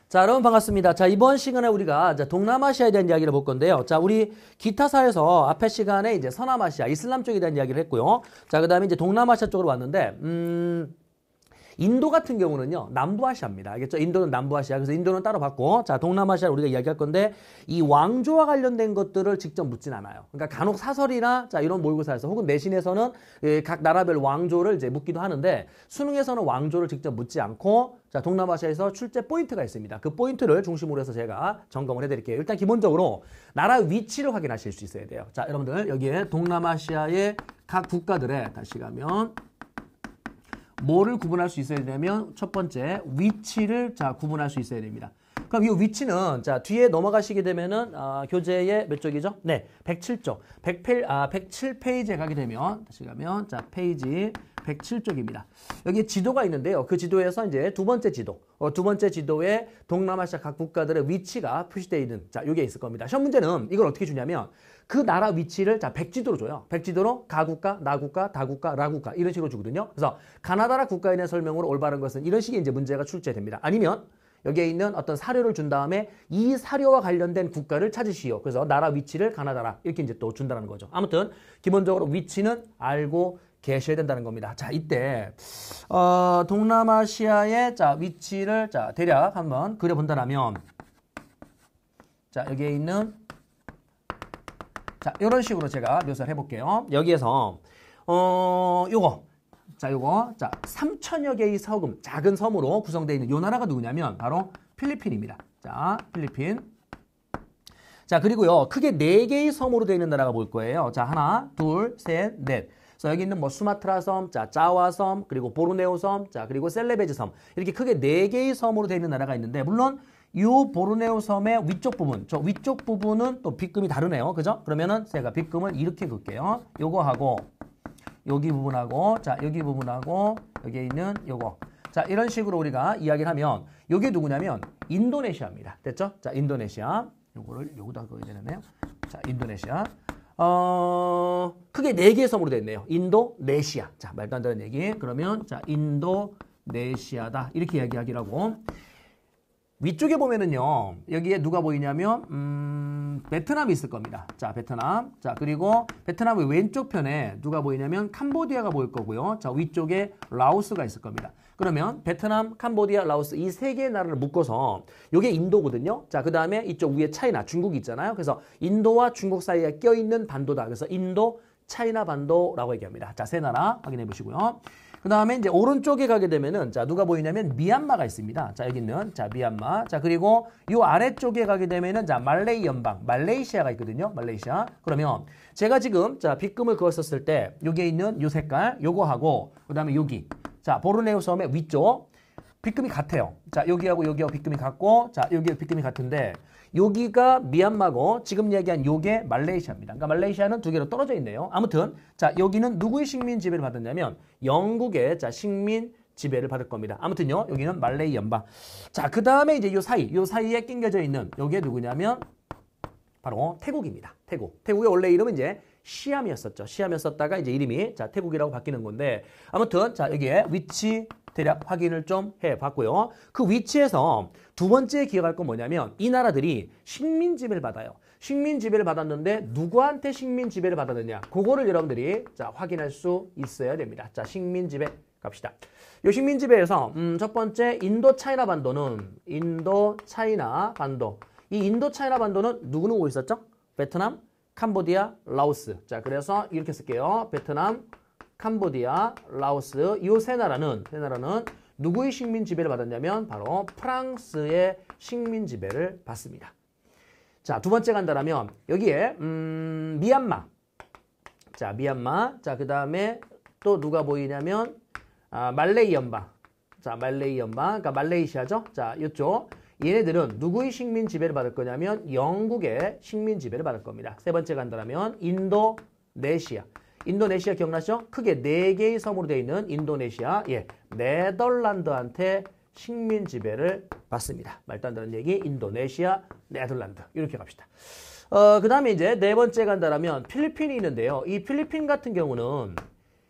자, 여러분 반갑습니다. 자, 이번 시간에 우리가 동남아시아에 대한 이야기를 볼 건데요. 자, 우리 기타사에서 앞에 시간에 이제 서남아시아, 이슬람 쪽에 대한 이야기를 했고요. 자, 그다음에 이제 동남아시아 쪽으로 왔는데, 인도 같은 경우는요, 남부아시아입니다. 알겠죠? 인도는 남부아시아. 그래서 인도는 따로 봤고, 자, 동남아시아를 우리가 이야기할 건데, 이 왕조와 관련된 것들을 직접 묻진 않아요. 그러니까 간혹 사설이나, 자, 이런 모의고사에서 혹은 내신에서는 각 나라별 왕조를 이제 묻기도 하는데, 수능에서는 왕조를 직접 묻지 않고, 자, 동남아시아에서 출제 포인트가 있습니다. 그 포인트를 중심으로 해서 제가 점검을 해드릴게요. 일단 기본적으로 나라 위치를 확인하실 수 있어야 돼요. 자, 여러분들 여기에 동남아시아의 각 국가들의 다시 가면 뭐를 구분할 수 있어야 되냐면 첫 번째 위치를 자 구분할 수 있어야 됩니다. 그럼 이 위치는 자 뒤에 넘어가시게 되면은 교재의 몇 쪽이죠? 네, 107쪽. 107페이지에 가게 되면 다시 가면 자 페이지 107쪽입니다. 여기 지도가 있는데요. 그 지도에서 이제 두 번째 지도. 두 번째 지도에 동남아시아 각 국가들의 위치가 표시되어 있는 자, 요게 있을 겁니다. 시험 문제는 이걸 어떻게 주냐면 그 나라 위치를 자, 백지도로 줘요. 백지도로 가국가, 나국가, 다국가, 라국가 이런 식으로 주거든요. 그래서 가나다라 국가에 대한 설명으로 올바른 것은 이런 식의 이제 문제가 출제됩니다. 아니면 여기에 있는 어떤 사료를 준 다음에 이 사료와 관련된 국가를 찾으시오. 그래서 나라 위치를 가나다라 이렇게 이제 또 준다는 거죠. 아무튼 기본적으로 위치는 알고 계셔야 된다는 겁니다. 자, 이때 동남아시아의 자 위치를 자 대략 한번 그려본다면 자 여기에 있는 자 이런 식으로 제가 묘사를 해볼게요. 여기에서 요거 자 3천여 개의 서금 작은 섬으로 구성되어 있는 요 나라가 누구냐면 바로 필리핀입니다. 자 필리핀. 자 그리고요 크게 4개의 섬으로 되어 있는 나라가 뭘 거예요. 자 하나 둘 셋 넷. 그래서 여기 있는 뭐 수마트라 섬, 자 자와 섬, 그리고 보르네오 섬, 자 그리고 셀레베즈 섬 이렇게 크게 4개의 섬으로 되어 있는 나라가 있는데 물론 이 보르네오 섬의 위쪽 부분, 저 위쪽 부분은 또 빗금이 다르네요, 그죠? 그러면은 제가 빗금을 이렇게 긋게요. 요거 하고 여기 부분하고 자 여기 부분하고 여기에 있는 요거 자 이런 식으로 우리가 이야기를 하면 요게 누구냐면 인도네시아입니다. 됐죠? 자 인도네시아 요거를 여기다 그어야 되네요. 자 인도네시아. 크게 4개의 섬으로 되어 있네요. 인도네시아. 자, 말도 안 되는 얘기. 그러면, 자, 인도네시아다. 이렇게 이야기하기로 하고. 위쪽에 보면은요, 여기에 누가 보이냐면, 베트남이 있을 겁니다. 자, 베트남. 자, 그리고 베트남의 왼쪽 편에 누가 보이냐면, 캄보디아가 보일 거고요. 자, 위쪽에 라오스가 있을 겁니다. 그러면 베트남, 캄보디아, 라오스 이 3개의 나라를 묶어서 이게 인도거든요. 자, 그 다음에 이쪽 위에 차이나, 중국이 있잖아요. 그래서 인도와 중국 사이에 껴있는 반도다. 그래서 인도, 차이나 반도라고 얘기합니다. 자, 3나라 확인해 보시고요. 그 다음에 이제 오른쪽에 가게 되면은 자, 누가 보이냐면 미얀마가 있습니다. 자, 여기 있는 자, 미얀마. 자, 그리고 요 아래쪽에 가게 되면은 자, 말레이 연방, 말레이시아가 있거든요. 말레이시아. 그러면 제가 지금 자, 빗금을 그었었을 때 여기에 있는 요 색깔, 요거 하고 그 다음에 여기 자, 보르네오 섬의 위쪽 빗금이 같아요. 자, 여기하고 여기하고 빗금이 같고 자, 여기에 빗금이 같은데 여기가 미얀마고 지금 얘기한 요게 말레이시아입니다. 그러니까 말레이시아는 2개로 떨어져 있네요. 아무튼 자, 여기는 누구의 식민 지배를 받았냐면 영국의 자, 식민 지배를 받을 겁니다. 아무튼요. 여기는 말레이 연방. 자, 그다음에 이제 요 사이에 낑겨져 있는 요게 누구냐면 바로 태국입니다. 태국의 원래 이름은 이제 시암이었었죠. 시암이었었다가 이제 이름이 자 태국이라고 바뀌는 건데 아무튼 자 여기에 위치 대략 확인을 좀 해봤고요. 그 위치에서 두 번째 기억할 건 뭐냐면 이 나라들이 식민 지배를 받아요. 식민 지배를 받았는데 누구한테 식민 지배를 받았느냐 그거를 여러분들이 자 확인할 수 있어야 됩니다. 자 식민 지배 갑시다. 이 식민 지배에서 첫 번째 인도 차이나 반도는 인도 차이나 반도 이 인도 차이나 반도는 누구누구 있었죠? 베트남, 캄보디아, 라오스. 자, 그래서 이렇게 쓸게요. 베트남, 캄보디아, 라오스. 이 3나라는 누구의 식민 지배를 받았냐면 바로 프랑스의 식민 지배를 받습니다. 자, 두 번째 간다라면 여기에 미얀마. 자, 미얀마. 자, 그다음에 또 누가 보이냐면 말레이 연방. 자, 말레이 연방. 그러니까 말레이시아죠. 자, 이쪽. 얘네들은 누구의 식민 지배를 받을 거냐면 영국의 식민 지배를 받을 겁니다. 세 번째 간다라면 인도네시아. 인도네시아 기억나시죠? 크게 4개의 섬으로 되어 있는 인도네시아. 예, 네덜란드한테 식민 지배를 받습니다. 말도 안 되는 얘기 인도네시아, 네덜란드. 이렇게 갑시다. 그 다음에 이제 네 번째 간다라면 필리핀이 있는데요. 이 필리핀 같은 경우는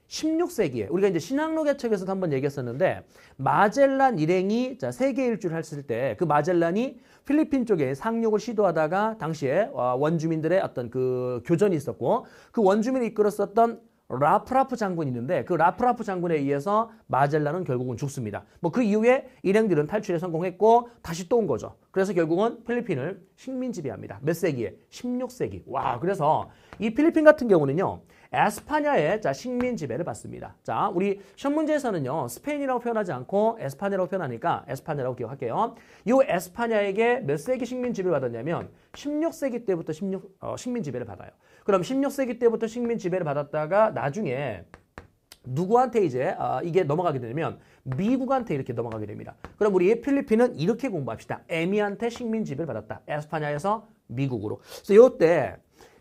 16세기에 우리가 이제 신학록의 책에서도 한번 얘기했었는데 마젤란 일행이 자, 세계 일주를 했을 때 그 마젤란이 필리핀 쪽에 상륙을 시도하다가 당시에 원주민들의 어떤 그 교전이 있었고 그 원주민을 이끌었었던 라프라프 장군이 있는데 그 라프라프 장군에 의해서 마젤란은 결국은 죽습니다. 뭐 그 이후에 일행들은 탈출에 성공했고 다시 또 온 거죠. 그래서 결국은 필리핀을 식민 지배합니다. 몇 세기에? 16세기. 와, 그래서 이 필리핀 같은 경우는요. 에스파냐의 자, 식민 지배를 받습니다. 자, 우리 시험 문제에서는요. 스페인이라고 표현하지 않고 에스파냐라고 표현하니까 에스파냐라고 기억할게요. 이 에스파냐에게 몇 세기 식민 지배를 받았냐면 16세기 때부터 식민 지배를 받아요. 그럼 16세기 때부터 식민 지배를 받았다가 나중에 누구한테 이제 이게 넘어가게 되면 미국한테 이렇게 넘어가게 됩니다. 그럼 우리 필리핀은 이렇게 공부합시다. 에미한테 식민 지배를 받았다. 에스파냐에서 미국으로. 그래서 이때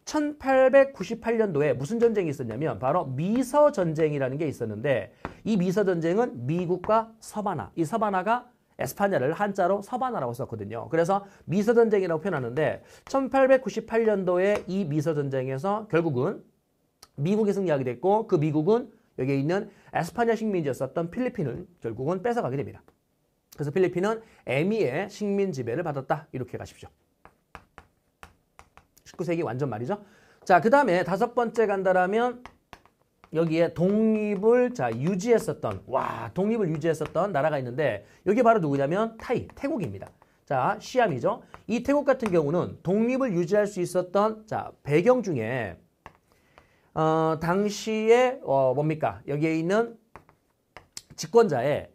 1898년도에 무슨 전쟁이 있었냐면 바로 미서전쟁이라는 게 있었는데 이 미서전쟁은 미국과 서바나, 이 서바나가 에스파냐를 한자로 서바나라고 썼거든요. 그래서 미서전쟁이라고 표현하는데 1898년도에 이 미서전쟁에서 결국은 미국이 승리하게 됐고 그 미국은 여기에 있는 에스파냐 식민지였었던 필리핀을 결국은 뺏어가게 됩니다. 그래서 필리핀은 에미의 식민 지배를 받았다. 이렇게 가십시오. 19세기 완전 말이죠. 자, 그 다음에 다섯 번째 간다라면 여기에 독립을 독립을 유지했었던 나라가 있는데 여기 바로 누구냐면 태국입니다. 자, 시암이죠. 이 태국 같은 경우는 독립을 유지할 수 있었던 자, 배경 중에 당시에 뭡니까? 여기에 있는 집권자의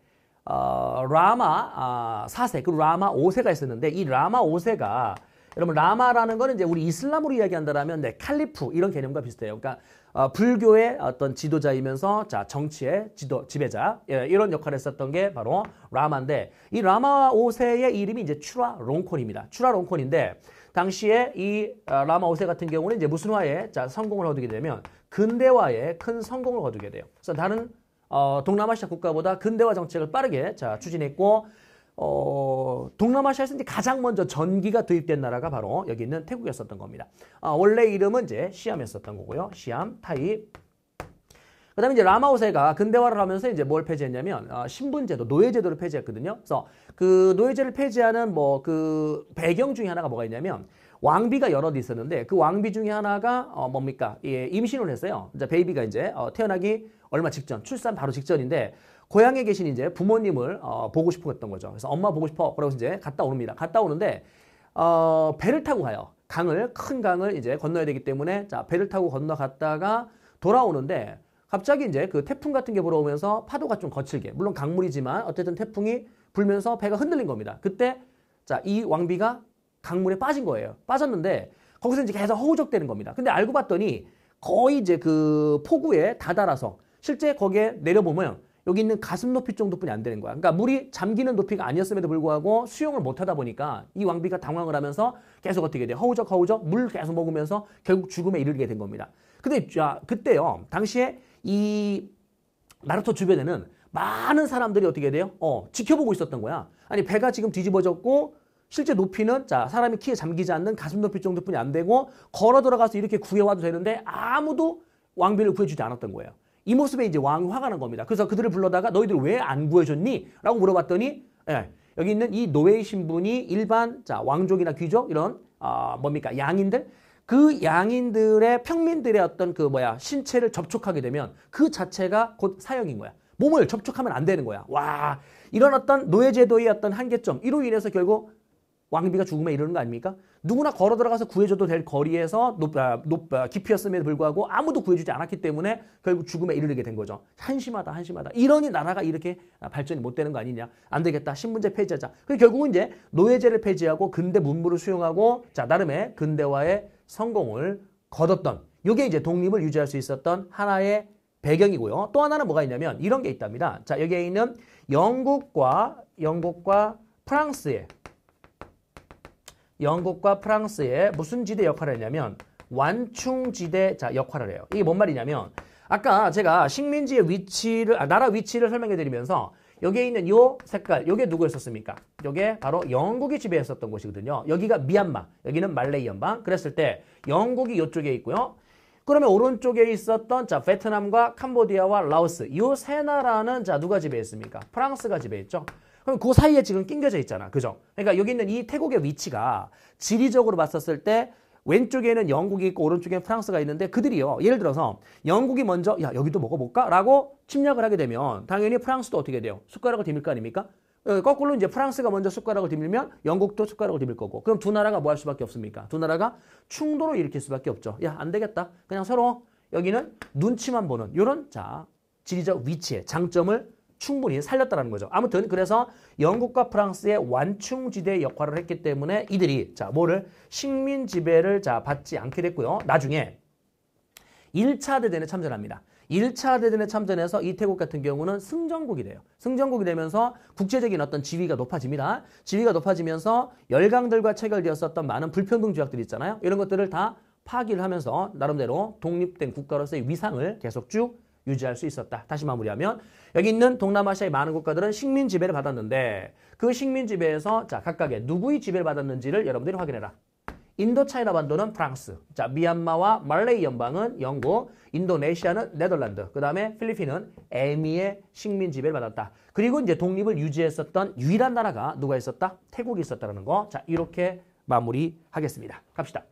라마 4세, 그리고 라마 5세가 있었는데 이 라마 5세가 여러분 라마라는 거는 이제 우리 이슬람으로 이야기한다라면 칼리프 이런 개념과 비슷해요. 그러니까 불교의 어떤 지도자이면서 자 정치의 지배자 이런 역할을 했었던 게 바로 라마인데 이 라마 5세의 이름이 이제 추라롱콘입니다. 추라롱콘인데 당시에 이 라마 5세 같은 경우는 이제 무슨 화에 자 성공을 거두게 되면 근대화에 큰 성공을 거두게 돼요. 그래서 다른 동남아시아 국가보다 근대화 정책을 빠르게 자 추진했고 동남아시아에서 이제 가장 먼저 전기가 도입된 나라가 바로 여기 있는 태국이었었던 겁니다. 원래 이름은 이제 시암이었었던 거고요. 시암, 타입. 그 다음에 이제 라마 5세가 근대화를 하면서 이제 뭘 폐지했냐면, 신분제도, 노예제도를 폐지했거든요. 그래서 그 노예제를 폐지하는 뭐 그 배경 중에 하나가 뭐가 있냐면, 왕비가 여럿 있었는데 그 왕비 중에 하나가 뭡니까? 예, 임신을 했어요. 이제 베이비가 이제 태어나기 얼마 직전, 출산 바로 직전인데, 고향에 계신 이제 부모님을 보고 싶어 했던 거죠. 그래서 엄마 보고 싶어. 그러고 이제 갔다 옵니다. 갔다 오는데 배를 타고 가요. 큰 강을 이제 건너야 되기 때문에 자 배를 타고 건너갔다가 돌아오는데 갑자기 이제 그 태풍 같은 게 불어오면서 파도가 좀 거칠게 물론 강물이지만 어쨌든 태풍이 불면서 배가 흔들린 겁니다. 그때 자 이 왕비가 강물에 빠진 거예요. 빠졌는데 거기서 이제 계속 허우적대는 겁니다. 근데 알고 봤더니 거의 이제 그 폭우에 다다라서 실제 거기에 내려보면 여기 있는 가슴 높이 정도뿐이 안 되는 거야. 그러니까 물이 잠기는 높이가 아니었음에도 불구하고 수영을 못하다 보니까 이 왕비가 당황을 하면서 계속 어떻게 돼? 허우적 물 계속 먹으면서 결국 죽음에 이르게 된 겁니다. 근데 자 그때요. 당시에 이 나루토 주변에는 많은 사람들이 어떻게 돼요? 지켜보고 있었던 거야. 아니 배가 지금 뒤집어졌고 실제 높이는 자 사람이 키에 잠기지 않는 가슴 높이 정도뿐이 안 되고 걸어 들어가서 이렇게 구해와도 되는데 아무도 왕비를 구해주지 않았던 거예요. 이 모습에 이제 왕이 화가 난 겁니다. 그래서 그들을 불러다가 너희들 왜 안 구해줬니? 라고 물어봤더니 여기 있는 이 노예의 신분이 일반 자 왕족이나 귀족 이런 뭡니까 양인들 그 양인들의 평민들의 어떤 그 신체를 접촉하게 되면 그 자체가 곧 사형인 거야. 몸을 접촉하면 안 되는 거야. 와 이런 어떤 노예제도의 어떤 한계점 이로 인해서 결국 왕비가 죽음에 이르는 거 아닙니까? 누구나 걸어 들어가서 구해줘도 될 거리에서 깊이였음에도 불구하고 아무도 구해주지 않았기 때문에 결국 죽음에 이르게 된 거죠. 한심하다. 이러니 나라가 이렇게 발전이 못 되는 거 아니냐. 안 되겠다. 신분제 폐지하자. 그래서 결국은 이제 노예제를 폐지하고 근대 문물을 수용하고 자 나름의 근대화의 성공을 거뒀던 이게 이제 독립을 유지할 수 있었던 하나의 배경이고요. 또 하나는 뭐가 있냐면 이런 게 있답니다. 자 여기에 있는 영국과 프랑스의 무슨 지대 역할을 했냐면 완충지대 자 역할을 해요. 이게 뭔 말이냐면 아까 제가 식민지의 위치를 나라 위치를 설명해 드리면서 여기에 있는 요 색깔 요게 누구였었습니까? 요게 바로 영국이 지배했었던 곳이거든요. 여기가 미얀마, 여기는 말레이 연방. 그랬을 때 영국이 이쪽에 있고요. 그러면 오른쪽에 있었던 자 베트남과 캄보디아와 라오스 이 세 나라는 자 누가 지배했습니까? 프랑스가 지배했죠. 그럼 그 사이에 지금 낑겨져 있잖아. 그죠? 그러니까 여기 있는 이 태국의 위치가 지리적으로 봤었을 때 왼쪽에는 영국이 있고 오른쪽에는 프랑스가 있는데 그들이요. 예를 들어서 영국이 먼저 야 여기도 먹어볼까? 라고 침략을 하게 되면 당연히 프랑스도 어떻게 돼요? 숟가락을 디밀 거 아닙니까? 거꾸로 이제 프랑스가 먼저 숟가락을 디밀면 영국도 숟가락을 디밀 거고 그럼 두 나라가 뭐 할 수밖에 없습니까? 두 나라가 충돌을 일으킬 수밖에 없죠. 야, 안 되겠다. 그냥 서로 여기는 눈치만 보는 이런 자 지리적 위치의 장점을 충분히 살렸다는 거죠. 아무튼 그래서 영국과 프랑스의 완충지대 역할을 했기 때문에 이들이 자 뭐를 식민 지배를 자 받지 않게 됐고요. 나중에 1차 대전에 참전합니다. 1차 대전에 참전해서 이 태국 같은 경우는 승전국이 돼요. 승전국이 되면서 국제적인 어떤 지위가 높아집니다. 지위가 높아지면서 열강들과 체결되었었던 많은 불평등 조약들이 있잖아요. 이런 것들을 다 파기를 하면서 나름대로 독립된 국가로서의 위상을 계속 쭉 유지할 수 있었다. 다시 마무리하면 여기 있는 동남아시아의 많은 국가들은 식민 지배를 받았는데 그 식민 지배에서 자 각각의 누구의 지배를 받았는지를 여러분들이 확인해라. 인도차이나 반도는 프랑스, 자 미얀마와 말레이 연방은 영국, 인도네시아는 네덜란드, 그 다음에 필리핀은 에미의 식민 지배를 받았다. 그리고 이제 독립을 유지했었던 유일한 나라가 누가 있었다? 태국이 있었다는 거. 자 이렇게 마무리하겠습니다. 갑시다.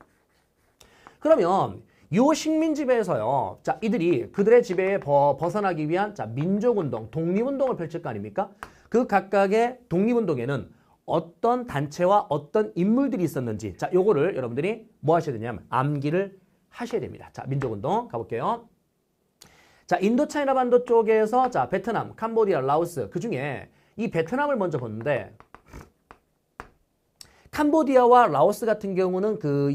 그러면 요 식민 지배에서요. 자 이들이 그들의 지배에 벗어나기 위한 자 민족운동, 독립운동을 펼칠 거 아닙니까? 그 각각의 독립운동에는 어떤 단체와 어떤 인물들이 있었는지 자 요거를 여러분들이 뭐 하셔야 되냐면 암기를 하셔야 됩니다. 자 민족운동 가볼게요. 자 인도차이나 반도 쪽에서 자 베트남, 캄보디아, 라오스 그중에 이 베트남을 먼저 보는데 캄보디아와 라오스 같은 경우는 그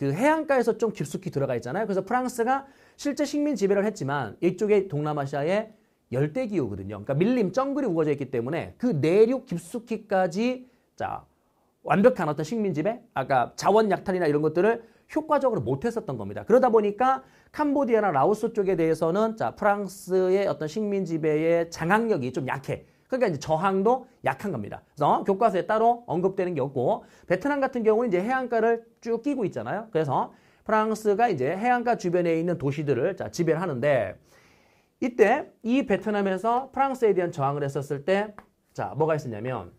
해안가에서 좀 깊숙이 들어가 있잖아요. 그래서 프랑스가 실제 식민 지배를 했지만 이쪽에 동남아시아의 열대 기후거든요. 그러니까 밀림, 정글이 우거져 있기 때문에 그 내륙 깊숙이까지 자 완벽한 어떤 식민 지배, 아까 자원 약탈이나 이런 것들을 효과적으로 못했었던 겁니다. 그러다 보니까 캄보디아나 라오스 쪽에 대해서는 자 프랑스의 어떤 식민 지배의 장악력이 좀 약해. 그러니까 이제 저항도 약한 겁니다. 그래서 교과서에 따로 언급되는 게 없고 베트남 같은 경우는 이제 해안가를 쭉 끼고 있잖아요. 그래서 프랑스가 이제 해안가 주변에 있는 도시들을 자 지배를 하는데 이때 이 베트남에서 프랑스에 대한 저항을 했었을 때 자 뭐가 있었냐면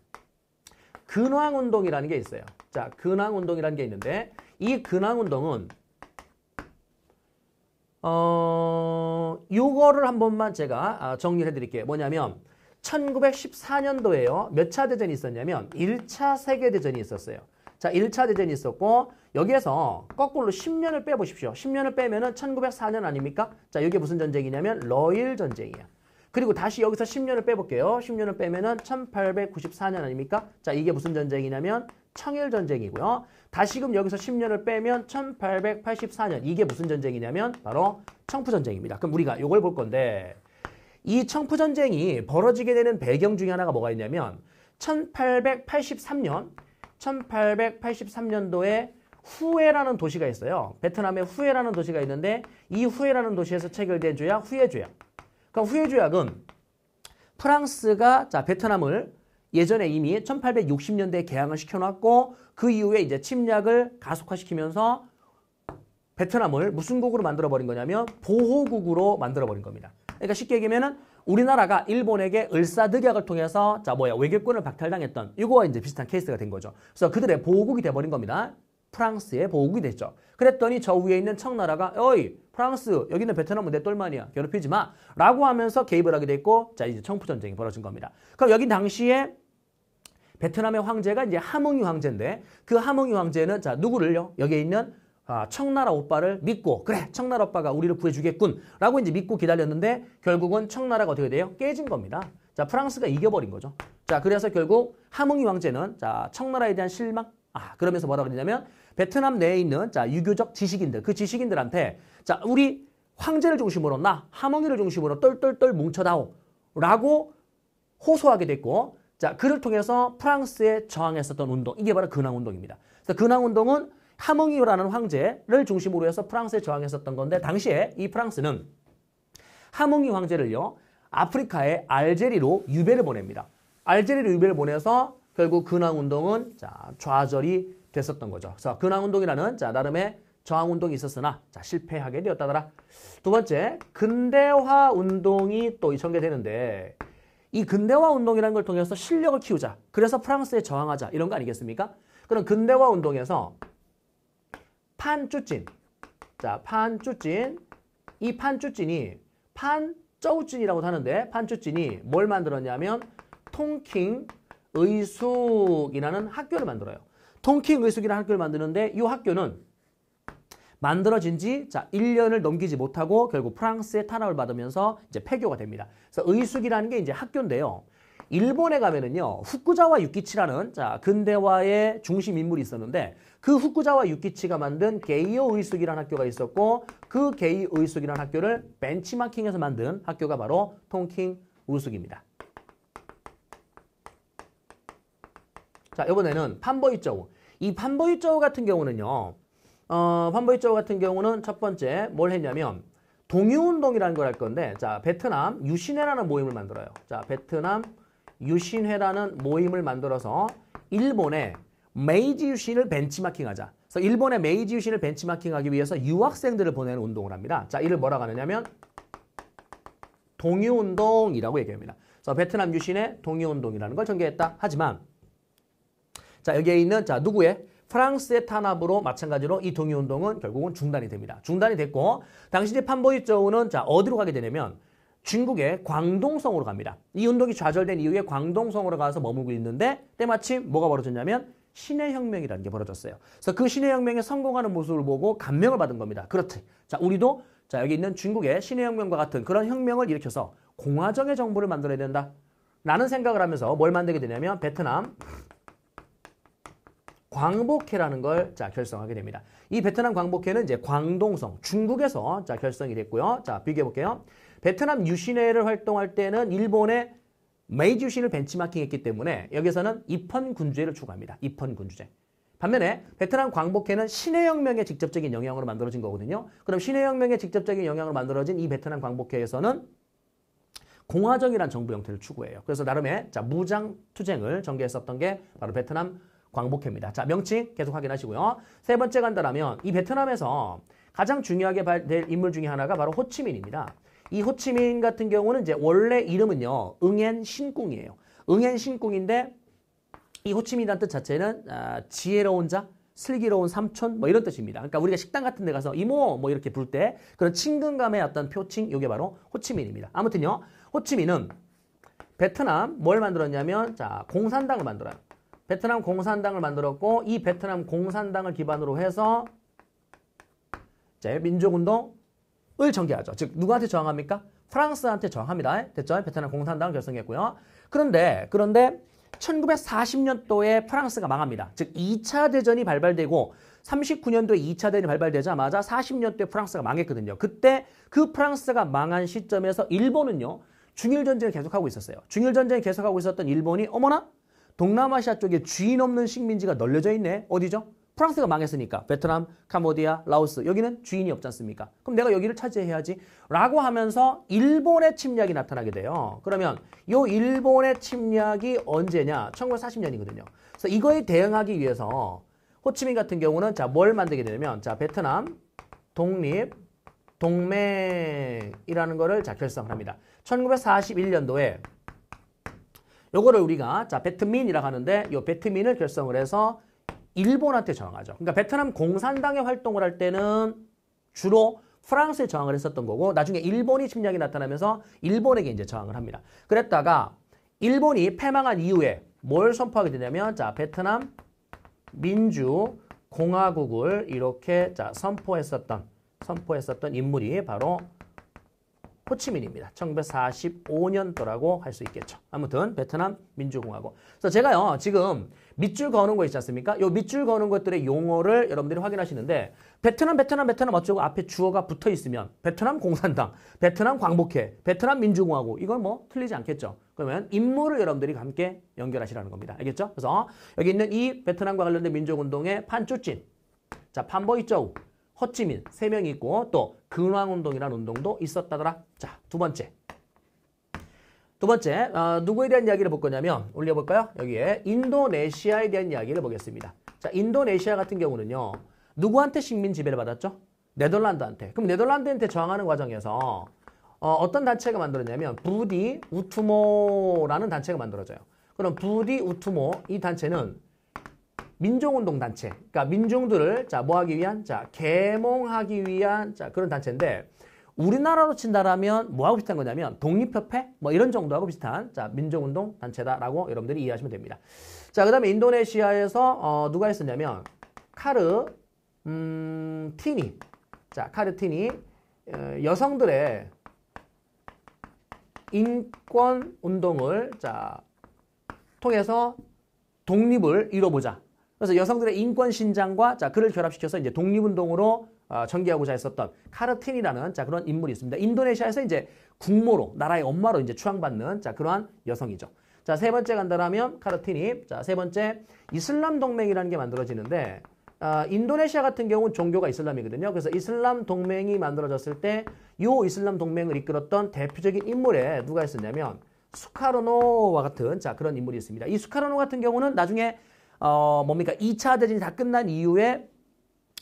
근황운동이라는 게 있어요. 자 근황운동이라는 게 있는데 이 근황운동은 요거를 한 번만 제가 정리를 해드릴게요. 뭐냐면 1914년도에요. 몇 차 대전이 있었냐면 1차 세계대전이 있었어요. 자, 1차 대전이 있었고 여기에서 거꾸로 10년을 빼보십시오. 10년을 빼면은 1904년 아닙니까? 자, 이게 무슨 전쟁이냐면 러일 전쟁이야. 그리고 다시 여기서 10년을 빼볼게요. 10년을 빼면은 1894년 아닙니까? 자, 이게 무슨 전쟁이냐면 청일 전쟁이고요. 다시금 여기서 10년을 빼면 1884년 이게 무슨 전쟁이냐면 바로 청푸 전쟁입니다. 그럼 우리가 이걸 볼 건데 이 청푸 전쟁이 벌어지게 되는 배경 중에 하나가 뭐가 있냐면 1883년도에 후에라는 도시가 있어요. 베트남에 후에라는 도시가 있는데 이 후에라는 도시에서 체결된 조약 후에 조약. 그러니까 후에 조약은 프랑스가 자 베트남을 예전에 이미 1860년대에 개항을 시켜놨고 그 이후에 이제 침략을 가속화시키면서 베트남을 무슨 국으로 만들어버린 거냐면 보호국으로 만들어버린 겁니다. 그러니까 쉽게 얘기하면은 우리나라가 일본에게 을사득약을 통해서 외교권을 박탈당했던 이거와 이제 비슷한 케이스가 된 거죠. 그래서 그들의 보호국이 돼버린 겁니다. 프랑스의 보호국이 됐죠. 그랬더니 저 위에 있는 청나라가 어이 프랑스 여기는 베트남은 내 똘만이야 괴롭히지 마 라고 하면서 개입을 하게 됐고 자 이제 청푸 전쟁이 벌어진 겁니다. 그럼 여기 당시에 베트남의 황제가 이제 하몽이 황제인데 그 하몽이 황제는 자 누구를요? 여기에 있는 청나라 오빠를 믿고 그래 청나라 오빠가 우리를 구해주겠군 라고 이제 믿고 기다렸는데 결국은 청나라가 어떻게 돼요? 깨진 겁니다. 자 프랑스가 이겨버린 거죠. 자 그래서 결국 하몽이 황제는 자 청나라에 대한 실망 그러면서 뭐라고 그러냐면 베트남 내에 있는 자 유교적 지식인들 그 지식인들한테 자 우리 황제를 중심으로 나 하몽이를 중심으로 똘똘똘 뭉쳐다오 라고 호소하게 됐고 자 그를 통해서 프랑스에 저항했었던 운동 이게 바로 근황운동입니다. 그래서 근황운동은 하몽이라는 황제를 중심으로 해서 프랑스에 저항했었던 건데 당시에 이 프랑스는 하몽이 황제를요 아프리카의 알제리로 유배를 보냅니다. 알제리로 유배를 보내서 결국 근황운동은 자 좌절이 됐었던 거죠. 그래서 근황운동이라는 자 나름의 저항 운동이 있었으나 자, 실패하게 되었다더라. 두 번째, 근대화 운동이 또 전개되는데 이 근대화 운동이라는 걸 통해서 실력을 키우자. 그래서 프랑스에 저항하자. 이런 거 아니겠습니까? 그럼 근대화 운동에서 판쭈찐. 자, 판쭈찐. 이 판쭈찐이 판쩌우찐이라고 하는데 판쭈찐이 뭘 만들었냐면 통킹 의숙이라는 학교를 만들어요. 통킹 의숙이라는 학교를 만드는데 이 학교는 만들어진 지 자, 1년을 넘기지 못하고 결국 프랑스의 탄압을 받으면서 이제 폐교가 됩니다. 그래서 의숙이라는 게 이제 학교인데요. 일본에 가면은요, 후쿠자와 유키치라는 자, 근대화의 중심 인물이 있었는데 그 후쿠자와 유키치가 만든 게이오 의숙이라는 학교가 있었고 그 게이 의숙이라는 학교를 벤치마킹해서 만든 학교가 바로 통킹 의숙입니다. 자, 이번에는 판보이쩌우. 이 판보이쩌우 같은 경우는요. 판보이쩌우 같은 경우는 첫 번째 뭘 했냐면 동유운동이라는 걸 할 건데 자, 베트남 유신회라는 모임을 만들어요. 자, 베트남 유신회라는 모임을 만들어서 일본의 메이지 유신을 벤치마킹하자. 그래서 일본의 메이지 유신을 벤치마킹하기 위해서 유학생들을 보내는 운동을 합니다. 자, 이를 뭐라고 하느냐면 동유운동이라고 얘기합니다. 그래서 베트남 유신회 동유운동이라는 걸 전개했다. 하지만 자, 여기에 있는 자, 누구의? 프랑스의 탄압으로 마찬가지로 이 동유운동은 결국은 중단이 됩니다. 중단이 됐고 당시 판보이쩌우는 자, 어디로 가게 되냐면 중국의 광동성으로 갑니다. 이 운동이 좌절된 이후에 광동성으로 가서 머물고 있는데 때마침 뭐가 벌어졌냐면 신해혁명이라는 게 벌어졌어요. 그래서 그 신해혁명에 성공하는 모습을 보고 감명을 받은 겁니다. 그렇지. 자, 우리도 자, 여기 있는 중국의 신해혁명과 같은 그런 혁명을 일으켜서 공화정의 정부를 만들어야 된다. 라는 생각을 하면서 뭘 만들게 되냐면 베트남 광복회라는 걸 자, 결성하게 됩니다. 이 베트남 광복회는 이제 광동성, 중국에서 자, 결성이 됐고요. 자, 비교해 볼게요. 베트남 유신회를 활동할 때는 일본의 메이지 유신을 벤치마킹했기 때문에 여기서는 입헌군주제를 추구합니다. 입헌군주제. 반면에 베트남 광복회는 신해혁명의 직접적인 영향으로 만들어진 거거든요. 그럼 신해혁명의 직접적인 영향으로 만들어진 이 베트남 광복회에서는 공화정이란 정부 형태를 추구해요. 그래서 나름의 자, 무장 투쟁을 전개했었던 게 바로 베트남 광복회입니다. 자, 명칭 계속 확인하시고요. 세 번째 간다라면 이 베트남에서 가장 중요하게 될 인물 중에 하나가 바로 호치민입니다. 이 호치민 같은 경우는 이제 원래 이름은요, 응엔 신궁이에요. 응엔 신궁인데 이 호치민이라는 뜻 자체는 지혜로운 자, 슬기로운 삼촌 뭐 이런 뜻입니다. 그러니까 우리가 식당 같은 데 가서 이모 뭐 이렇게 부를 때 그런 친근감의 어떤 표칭, 이게 바로 호치민입니다. 아무튼요, 호치민은 베트남 뭘 만들었냐면 자, 공산당을 만들어요. 베트남 공산당을 만들었고 이 베트남 공산당을 기반으로 해서 이제 민족운동을 전개하죠. 즉 누구한테 저항합니까? 프랑스한테 저항합니다. 됐죠? 베트남 공산당을 결성했고요. 그런데 1940년도에 프랑스가 망합니다. 즉 2차 대전이 발발되고 39년도에 2차 대전이 발발되자마자 40년도에 프랑스가 망했거든요. 그때 그 프랑스가 망한 시점에서 일본은요. 중일전쟁을 계속하고 있었어요. 중일전쟁을 계속하고 있었던 일본이 어머나? 동남아시아 쪽에 주인 없는 식민지가 널려져 있네. 어디죠? 프랑스가 망했으니까. 베트남, 캄보디아, 라오스. 여기는 주인이 없지 않습니까? 그럼 내가 여기를 차지해야지. 라고 하면서 일본의 침략이 나타나게 돼요. 그러면 이 일본의 침략이 언제냐? 1940년이거든요. 그래서 이거에 대응하기 위해서 호치민 같은 경우는 자, 뭘 만들게 되냐면 자, 베트남 독립 동맹이라는 거를 자, 결성을 합니다. 1941년도에 요거를 우리가 자, 베트민이라고 하는데 요 베트민을 결성을 해서 일본한테 저항하죠. 그러니까 베트남 공산당의 활동을 할 때는 주로 프랑스에 저항을 했었던 거고 나중에 일본이 침략이 나타나면서 일본에게 이제 저항을 합니다. 그랬다가 일본이 패망한 이후에 뭘 선포하게 되냐면 자, 베트남 민주공화국을 이렇게 자, 선포했었던 인물이 바로 호치민입니다. 1945년도라고 할 수 있겠죠. 아무튼 베트남 민주공화국. 그래서 제가요 지금 밑줄 그어놓은 거 있지 않습니까? 요 밑줄 그어놓은 것들의 용어를 여러분들이 확인하시는데 베트남 어쩌고 앞에 주어가 붙어 있으면 베트남 공산당, 베트남 광복회, 베트남 민주공화국 이건 뭐 틀리지 않겠죠. 그러면 인물을 여러분들이 함께 연결하시라는 겁니다. 알겠죠? 그래서 여기 있는 이 베트남과 관련된 민족운동의 판쭈찐, 자 판보이쩌우, 호치민 3명이 있고 또 근황운동이라는 운동도 있었다더라. 자, 두 번째 누구에 대한 이야기를 볼 거냐면 올려볼까요? 여기에 인도네시아에 대한 이야기를 보겠습니다. 자, 인도네시아 같은 경우는요. 누구한테 식민 지배를 받았죠? 네덜란드한테. 그럼 네덜란드한테 저항하는 과정에서 어떤 단체가 만들어졌냐면 부디 우투모라는 단체가 만들어져요. 그럼 부디 우투모 이 단체는 민족운동 단체, 그러니까 민중들을 뭐 하기 위한, 계몽하기 위한 그런 단체인데 우리나라로 친다라면 뭐하고 비슷한 거냐면 독립협회 뭐 이런 정도하고 비슷한 민족운동 단체다라고 여러분들이 이해하시면 됩니다. 자, 그다음에 인도네시아에서 누가 했었냐면 카르티니, 카르티니 여성들의 인권 운동을 통해서 독립을 이뤄보자. 그래서 여성들의 인권 신장과 그를 결합시켜서 이제 독립운동으로 전개하고자 했었던 카르틴이라는 그런 인물이 있습니다. 인도네시아에서 이제 국모로 나라의 엄마로 이제 추앙받는 그러한 여성이죠. 자, 세 번째 간다라면 카르틴이. 자, 세 번째 이슬람 동맹이라는 게 만들어지는데 인도네시아 같은 경우는 종교가 이슬람이거든요. 그래서 이슬람 동맹이 만들어졌을 때 이 이슬람 동맹을 이끌었던 대표적인 인물에 누가 있었냐면 수카르노와 같은 그런 인물이 있습니다. 이 수카르노 같은 경우는 나중에 2차 대전이 다 끝난 이후에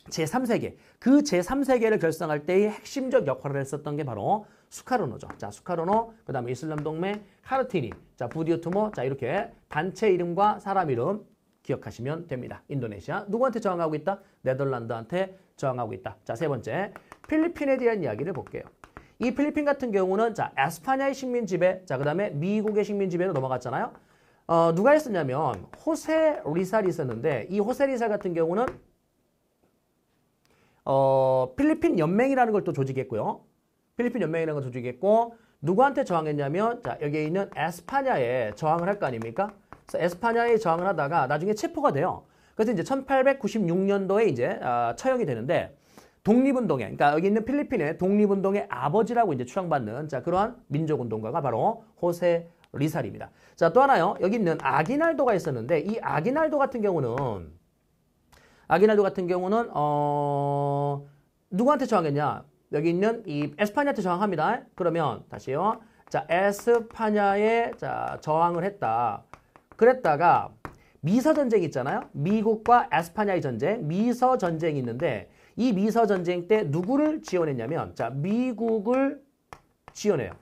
제3세계, 그 제3세계를 결성할 때의 핵심적 역할을 했었던 게 바로 수카르노죠. 자, 수카르노, 그 다음에 이슬람 동맹, 카르티니, 부디오투모, 이렇게 단체 이름과 사람 이름 기억하시면 됩니다. 인도네시아. 누구한테 저항하고 있다? 네덜란드한테 저항하고 있다. 자, 세 번째, 필리핀에 대한 이야기를 볼게요. 이 필리핀 같은 경우는 에스파냐의 식민 지배, 그 다음에 미국의 식민 지배로 넘어갔잖아요. 누가 했었냐면 호세 리살이 있었는데 이 호세 리살 같은 경우는 필리핀 연맹이라는 걸 또 조직했고요. 필리핀 연맹이라는 걸 조직했고 누구한테 저항했냐면 여기에 있는 에스파냐에 저항을 할 거 아닙니까? 그래서 에스파냐에 저항을 하다가 나중에 체포가 돼요. 그래서 이제 1896년도에 이제 처형이 되는데 독립운동에, 그러니까 여기 있는 필리핀의 독립운동의 아버지라고 이제 추앙받는 그러한 민족운동가가 바로 호세 리살입니다. 자, 또 하나요. 여기 있는 아기날도가 있었는데 이 아기날도 같은 경우는 누구한테 저항했냐? 여기 있는 이 에스파냐한테 저항합니다. 그러면 다시요. 자, 에스파냐에 저항을 했다. 그랬다가 미서전쟁 있잖아요. 미국과 에스파냐의 전쟁, 미서전쟁이 있는데 이 미서전쟁 때 누구를 지원했냐면 미국을 지원해요.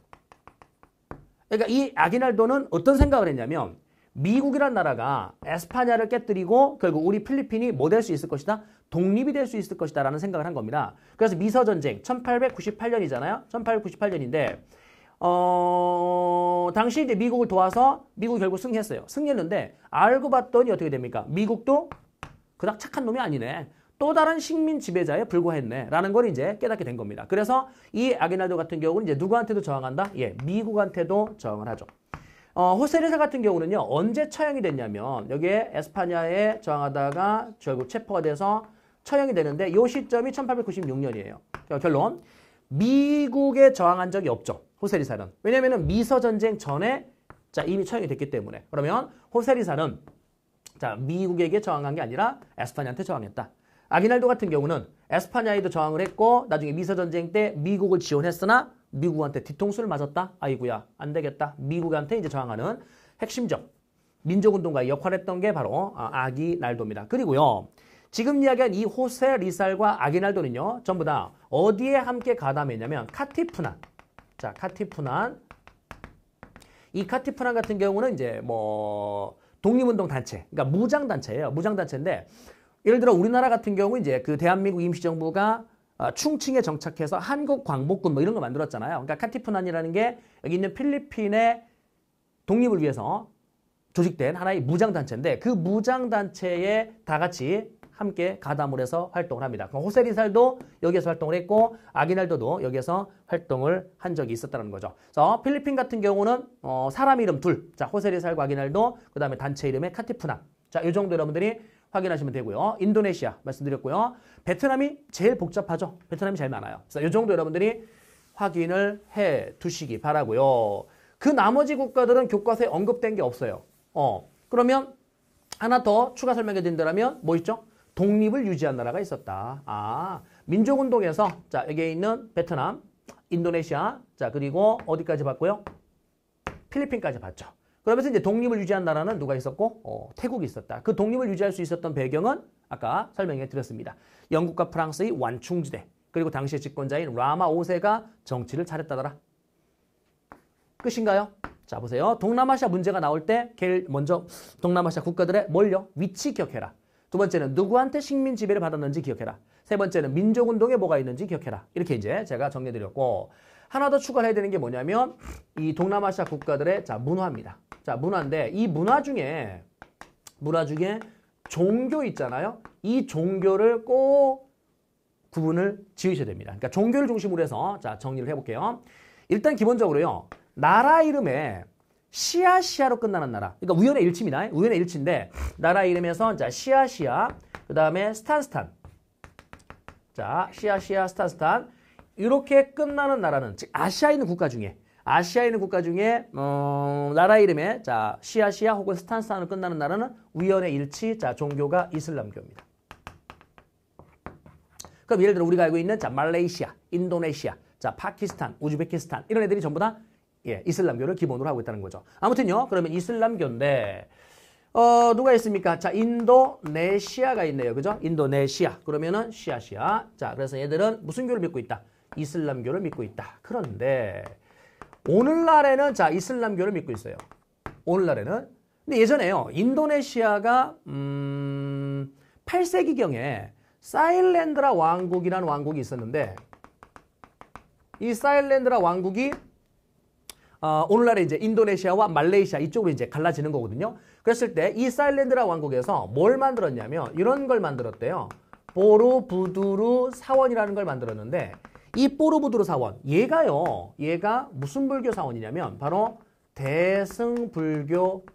그러니까 이 아기날도는 어떤 생각을 했냐면 미국이란 나라가 에스파냐를 깨뜨리고 결국 우리 필리핀이 뭐 될 수 있을 것이다? 독립이 될 수 있을 것이다 라는 생각을 한 겁니다. 그래서 미서전쟁 1898년이잖아요. 1898년인데 당시 이제 미국을 도와서 미국이 결국 승리했어요. 승리했는데 알고 봤더니 어떻게 됩니까? 미국도 그닥 착한 놈이 아니네. 또 다른 식민 지배자에 불과했네 라는 걸 이제 깨닫게 된 겁니다. 그래서 이 아기날도 같은 경우는 이제 누구한테도 저항한다? 예, 미국한테도 저항을 하죠. 호세 리살 같은 경우는요, 언제 처형이 됐냐면 여기에 에스파냐에 저항하다가 결국 체포가 돼서 처형이 되는데 이 시점이 1896년이에요. 결론, 미국에 저항한 적이 없죠. 호세 리살은. 왜냐면은 미서전쟁 전에 이미 처형이 됐기 때문에. 그러면 호세 리살은 미국에게 저항한 게 아니라 에스파냐한테 저항했다. 아기날도 같은 경우는 에스파냐에도 저항을 했고 나중에 미서전쟁 때 미국을 지원했으나 미국한테 뒤통수를 맞았다. 아이고야 안 되겠다. 미국한테 이제 저항하는 핵심적 민족운동가의 역할을 했던 게 바로 아기날도입니다. 그리고요. 지금 이야기한 이 호세 리살과 아기날도는요. 전부 다 어디에 함께 가담했냐면 카티푸난. 자, 카티푸난. 이 카티푸난 같은 경우는 이제 독립운동 단체. 그러니까 무장단체예요. 무장단체인데 예를 들어 우리나라 같은 경우 이제 그 대한민국 임시정부가 충칭에 정착해서 한국광복군 이런 거 만들었잖아요. 그러니까 카티푸난이라는 게 여기 있는 필리핀의 독립을 위해서 조직된 하나의 무장단체인데 그 무장단체에 다 같이 함께 가담을 해서 활동을 합니다. 호세 리살도 여기에서 활동을 했고 아기날도도 여기에서 활동을 한 적이 있었다는 거죠. 그래서 필리핀 같은 경우는 사람 이름 둘, 호세 리살과 아기날도, 그 다음에 단체 이름의 카티푸난. 자, 이 정도 여러분들이 확인하시면 되고요. 인도네시아 말씀드렸고요. 베트남이 제일 복잡하죠. 베트남이 제일 많아요. 그래서 이 정도 여러분들이 확인을 해 두시기 바라고요. 그 나머지 국가들은 교과서에 언급된 게 없어요. 그러면 하나 더 추가 설명해 드린다면 뭐 있죠? 독립을 유지한 나라가 있었다. 민족운동에서 여기에 있는 베트남, 인도네시아, 그리고 어디까지 봤고요? 필리핀까지 봤죠. 그러면서 이제 독립을 유지한 나라는 누가 있었고? 태국이 있었다. 그 독립을 유지할 수 있었던 배경은 아까 설명해 드렸습니다. 영국과 프랑스의 완충지대, 그리고 당시의 집권자인 라마 5세가 정치를 차렸다더라. 끝인가요? 자, 보세요. 동남아시아 문제가 나올 때 제일 먼저 동남아시아 국가들의 뭘요? 위치 기억해라. 두 번째는 누구한테 식민 지배를 받았는지 기억해라. 세 번째는 민족운동에 뭐가 있는지 기억해라. 이렇게 이제 제가 정리해드렸고, 하나 더 추가해야 되는 게 뭐냐면 이 동남아시아 국가들의 문화입니다. 자, 문화인데 이 문화 중에 종교 있잖아요. 이 종교를 꼭 구분을 지으셔야 됩니다. 그러니까 종교를 중심으로 해서 자, 정리를 해볼게요. 일단 기본적으로요. 나라 이름에 시아시아로 끝나는 나라. 그러니까 우연의 일치입니다. 우연의 일치인데 나라 이름에서 자, 시아시아, 그 다음에 스탄스탄. 자, 시아시아, 스탄스탄. 이렇게 끝나는 나라는 즉 아시아에 있는 국가 중에 나라 이름에 자, 시아시아 혹은 스탄스탄으로 끝나는 나라는 우연의 일치, 자, 종교가 이슬람교입니다. 그럼 예를 들어 우리가 알고 있는 자, 말레이시아, 인도네시아, 자, 파키스탄, 우즈베키스탄 이런 애들이 전부 다 이슬람교를 기본으로 하고 있다는 거죠. 아무튼요. 그러면 이슬람교인데 누가 있습니까? 자, 인도네시아가 있네요. 그죠? 인도네시아. 그러면은 시아시아. 자, 그래서 얘들은 무슨 교를 믿고 있다? 이슬람교를 믿고 있다. 그런데 오늘날에는 자, 이슬람교를 믿고 있어요. 오늘날에는. 근데 예전에요. 인도네시아가 8세기경에 사일랜드라 왕국이라는 왕국이 있었는데 이 사일랜드라 왕국이 오늘날에 이제 인도네시아와 말레이시아 이쪽으로 이제 갈라지는 거거든요. 그랬을 때 이 사일랜드라 왕국에서 뭘 만들었냐면 이런 걸 만들었대요. 보르부두르 사원이라는 걸 만들었는데 이 보르부두르 사원 얘가 무슨 불교 사원이냐면 바로 대승불교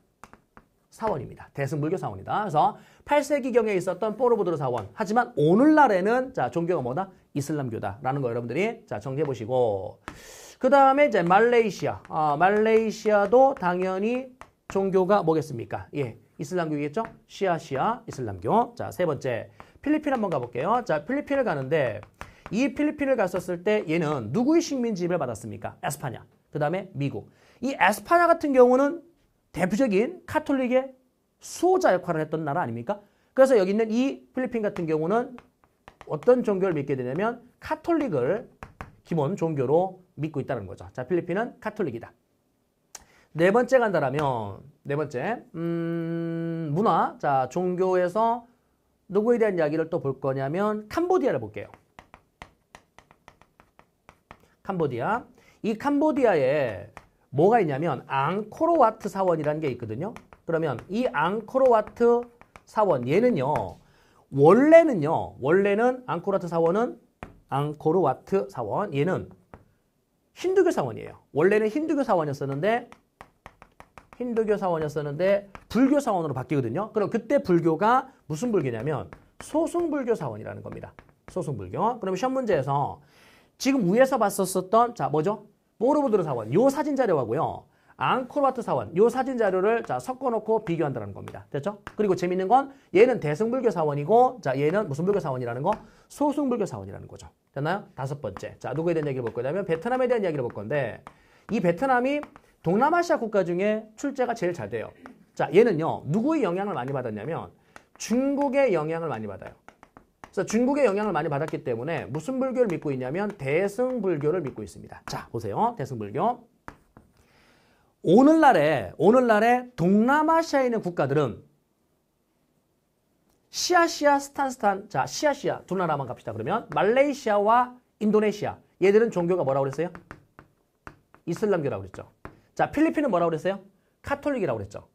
사원입니다. 대승불교 사원이다. 그래서 8세기경에 있었던 보르부두르 사원. 하지만 오늘날에는 자, 종교가 뭐다? 이슬람교다라는 거 여러분들이 자, 정리해 보시고. 그 다음에 이제 말레이시아. 말레이시아도 당연히 종교가 뭐겠습니까? 예, 이슬람교겠죠? 시아시아 이슬람교. 자, 세 번째 필리핀 한번 가볼게요. 자, 필리핀을 가는데 이 필리핀을 갔었을 때 얘는 누구의 식민 지배를 받았습니까? 에스파냐. 그 다음에 미국. 이 에스파냐 같은 경우는 대표적인 카톨릭의 수호자 역할을 했던 나라 아닙니까? 그래서 여기 있는 이 필리핀 같은 경우는 어떤 종교를 믿게 되냐면 카톨릭을 기본 종교로 믿고 있다는 거죠. 자, 필리핀은 카톨릭이다. 네 번째 간다라면 네 번째 문화. 자, 종교에서 누구에 대한 이야기를 또 볼 거냐면 캄보디아를 볼게요. 캄보디아. 이 캄보디아에 뭐가 있냐면 앙코르와트 사원이라는 게 있거든요. 그러면 이 앙코르와트 사원 얘는요. 원래는 앙코르와트 사원 얘는 힌두교 사원이에요. 원래는 힌두교 사원이었었는데 불교 사원으로 바뀌거든요. 그럼 그때 불교가 무슨 불교냐면 소승불교 사원이라는 겁니다. 소승불교. 그럼 시험 문제에서 지금 위에서 봤었던 자, 뭐죠? 보르부두르 사원. 요 사진 자료하고요. 앙코르와트 사원. 요 사진 자료를 자, 섞어놓고 비교한다는 겁니다. 됐죠? 그리고 재밌는 건 얘는 대승불교 사원이고 자, 얘는 무슨 불교 사원이라는 거? 소승불교 사원이라는 거죠. 됐나요? 다섯 번째. 자, 누구에 대한 얘기를 볼 거냐면 베트남에 대한 이야기를 볼 건데 이 베트남이 동남아시아 국가 중에 출제가 제일 잘 돼요. 자, 얘는요. 누구의 영향을 많이 받았냐면 중국의 영향을 많이 받아요. 그래서 중국의 영향을 많이 받았기 때문에 무슨 불교를 믿고 있냐면 대승불교를 믿고 있습니다. 자, 보세요. 대승불교. 오늘날에 동남아시아에 있는 국가들은 시아시아, 스탄스탄, 자, 시아시아 두 나라만 갑시다. 그러면 말레이시아와 인도네시아 얘들은 종교가 뭐라고 그랬어요? 이슬람교라고 그랬죠. 자, 필리핀은 뭐라고 그랬어요? 카톨릭이라고 그랬죠.